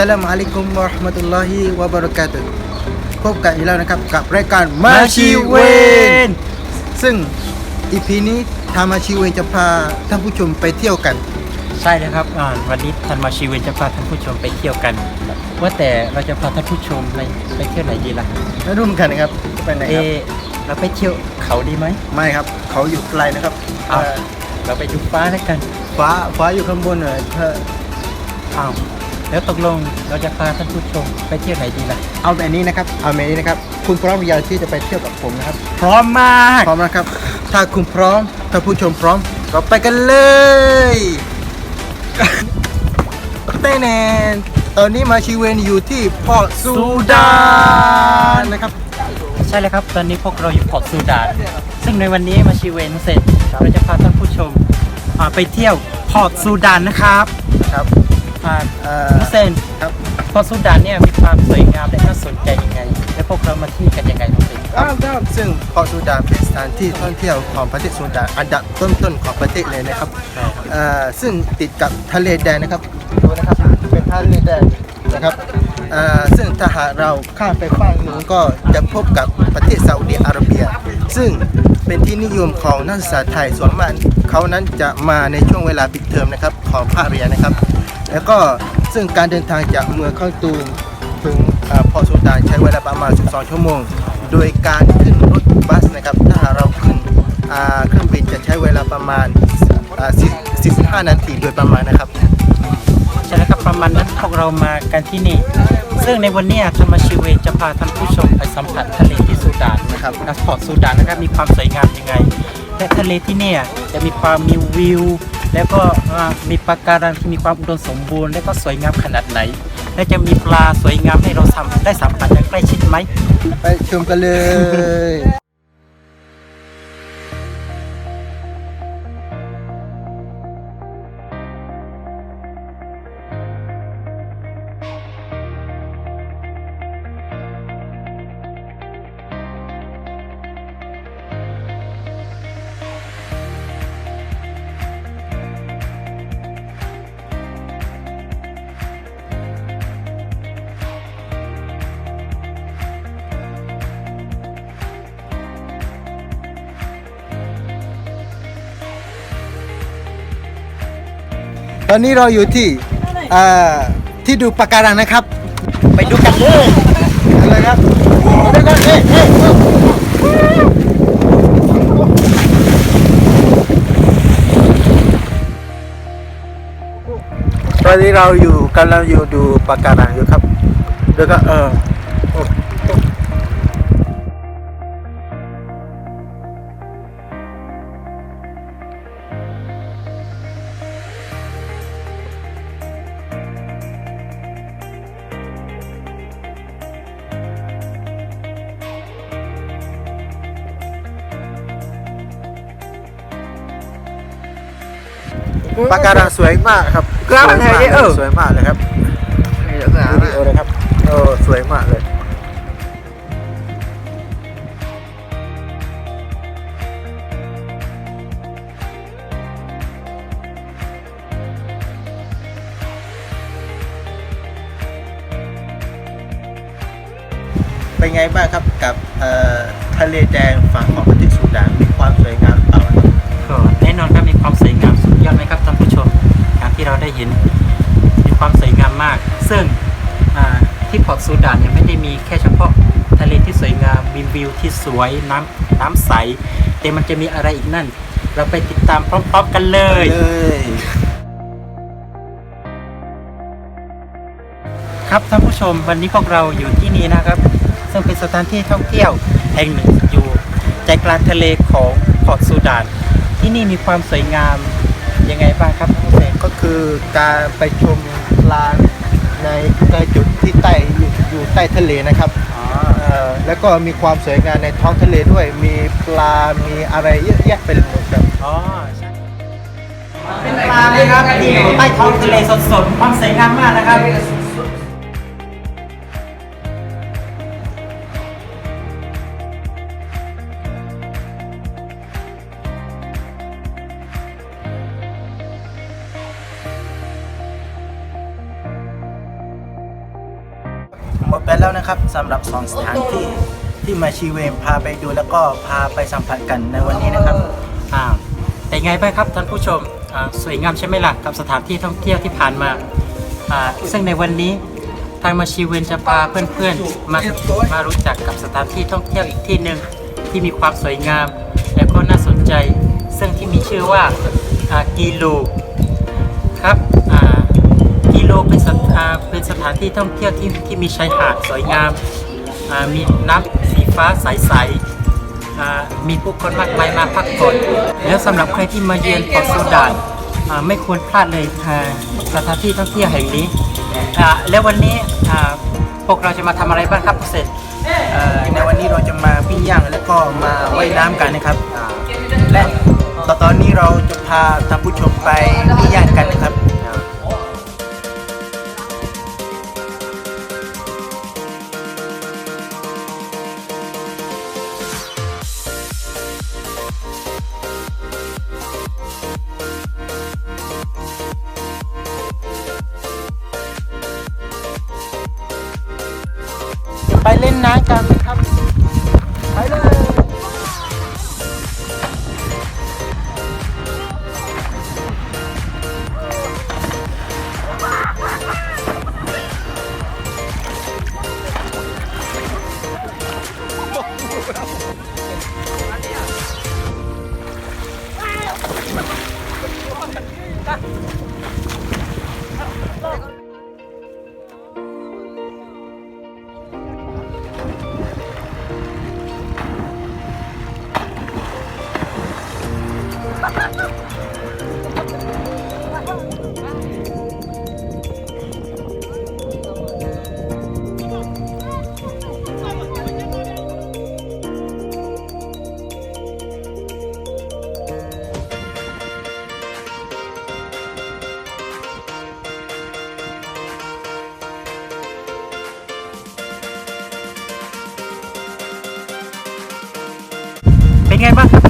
สลามุอะลัยกุมวะเราะห์มะตุลลอฮิวะบะเราะกาตุฮ์พบกันอีกแล้วนะครับกับรายการมาชีเวนซึ่ง EP นี้ทางมาชีเวนจะพาท่านผู้ชมไปเที่ยวกันใช่เลยครับวันนี้ทันมาชีเวนจะพาท่านผู้ชมไปเที่ยวกันว่าแต่เราจะพาท่านผู้ชมไปเที่ยวไหนดีล่ะไม่รู้เหมือนกันนะครับไปไหนครับเราไปเที่ยวเขาดีไหมไม่ครับเขาอยู่ไกลนะครับเราไปดูฟ้าแล้วกันฟ้าอยู่ข้างบนเลยแล้วตกลงเราจะพาท่านผู้ชมไปเที่ยวไหนดีล่ะเอาแบบนี้นะครับคุณพร้อมหรือยังที่จะไปเที่ยวกับผมนะครับพร้อมมากพร้อมนะครับถ้าคุณพร้อมถ้าผู้ชมพร้อมก็ไปกันเลย เต้นตอนนี้มาชีเวนอยู่ที่พอร์ตซูดานนะครับใช่เลยครับตอนนี้พวกเราอยู่พอร์ตซูดานซึ่งในวันนี้มาชีเวนเสร็จเราจะพาท่านผู้ชมไปเที่ยวพอร์ตซูดานนะครับมุสเซนครับพอร์ตซูดานเนี่ยมีความสวยงามและน่าสนใจยังไงและพวกเรามาที่กันยังไงมุสเซนครับซึ่งพอร์ตซูดานเป็นสถานที่ท่องเที่ยวของประเทศซูดานอันดับต้นๆของประเทศเลยนะครับซึ่งติดกับทะเลแดงนะครับดูนะครับเป็นทะเลแดงนะครับซึ่งถ้าหากเราข้ามไปฝั่งนู้นก็จะพบกับประเทศซาอุดิอาระเบียซึ่งเป็นที่นิยมของนักศึกษาไทยส่วนมากเขานั้นจะมาในช่วงเวลาปิดเทอมนะครับของภาคเรียนนะครับแล้วก็ซึ่งการเดินทางจากเมืองข้างตูมถึงพอร์ตซูดานใช้เวลาประมาณ12 ชั่วโมงโดยการขึ้นรถบัสนะครับถ้าหากเราขึ้นเครื่องบินจะใช้เวลาประมาณ45 นาทีโดยประมาณนะครับใช่แล้วครับประมาณนั้นพวกเรามากันที่นี่ซึ่งในวันนี้ธรรมชีเวจะพาท่านผู้ชมไปสัมผัสทะเลที่ซูดานนะครับพอร์ตซูดานนะครับมีความสวยงามยังไงและทะเลที่นี่จะมีความมีวิวแล้วก็มีปะการังที่มีความอุดมสมบูรณ์และก็สวยงามขนาดไหนและจะมีปลาสวยงามให้เราได้สัมผัสอย่างใกล้ชิดไหมไปชมกันเลยตอนนี้เราอยู่ที่ดูปะการังนะครับไปดูกันเลยอะไรครับไปก่อนตอนนี้เรากำลังอยู่ดูปะการังอยู่ครับแล้วก็ปะการังสวยมากครับสวยมากเลยครับวิดีโอเลยครับสวยมากเลยเป็นไงบ้างครับกับทะเลแดงฝั่งของประเทศซูดานมีความสวยงามเปล่าก็แน่นอนครับมีความสวยงามสุดยอดไหมครับท่านผู้ชมอย่างที่เราได้เห็นมีความสวยงามมากซึ่งที่พอร์ตซูดานเนี่ยไม่ได้มีแค่เฉพาะทะเลที่สวยงามวิวที่สวยน้ำใสแต่มันจะมีอะไรอีกนั่นเราไปติดตามพร้อมๆกันเลยครับท่านผู้ชมวันนี้พวกเราอยู่ที่นี่นะครับซึ่งเป็นสถานที่ท่องเที่ยวแห่งหนึ่งอยู่ใจกลางทะเลของพอร์ตซูดานที่นี่มีความสวยงามยังไงบ้างครับท่านผู้ชมก็คือการไปชมปลาในจุดที่อยู่ใต้ทะเลนะครับแล้วก็มีความสวยงามในท้องทะเลด้วยมีปลามีอะไรเยอะแยะไปหมดครับใช่เป็นปลาเลยครับที่อยู่ใต้ท้องทะเลสดๆความสวยงามมากนะครับ บไปแล้วนะครับสำหรับ2สถานที่ที่มาชีเวมพาไปดูแล้วก็พาไปสัมผัสกันในวันนี้นะครับเป็นไงบ้างครับท่านผู้ชมสวยงามใช่ไหมล่ะกับสถานที่ท่องเที่ยวที่ผ่านมาซึ่งในวันนี้ทางมาชีเวนจะพาเพื่อนๆมารู้จักกับสถานที่ท่องเที่ยวอีกที่หนึ่งที่มีความสวยงามและก็น่าสนใจซึ่งที่มีชื่อว่ากีโลครับกีโลเป็นสถานที่ท่องเที่ยวที่มีชายหาดสวยงามมีน้ำสีฟ้าใสๆมีผู้คนมากมายมาพักผ่อนแล้วสำหรับใครที่มาเยือนเกาะซูดานไม่ควรพลาดเลยสถานที่ท่องเที่ยวแห่งนี้แล้ววันนี้พวกเราจะมาทำอะไรบ้างครับเสร็จในวันนี้เราจะมาปิ้งย่างแล้วก็มาว่ายน้ำกันนะครับและตอนนี้เราจะพาท่านผู้ชมไปปิ้งย่างกันนะครับไปเล่นน้ำกันนะครับไปเลยเป็นไงบ้างครับ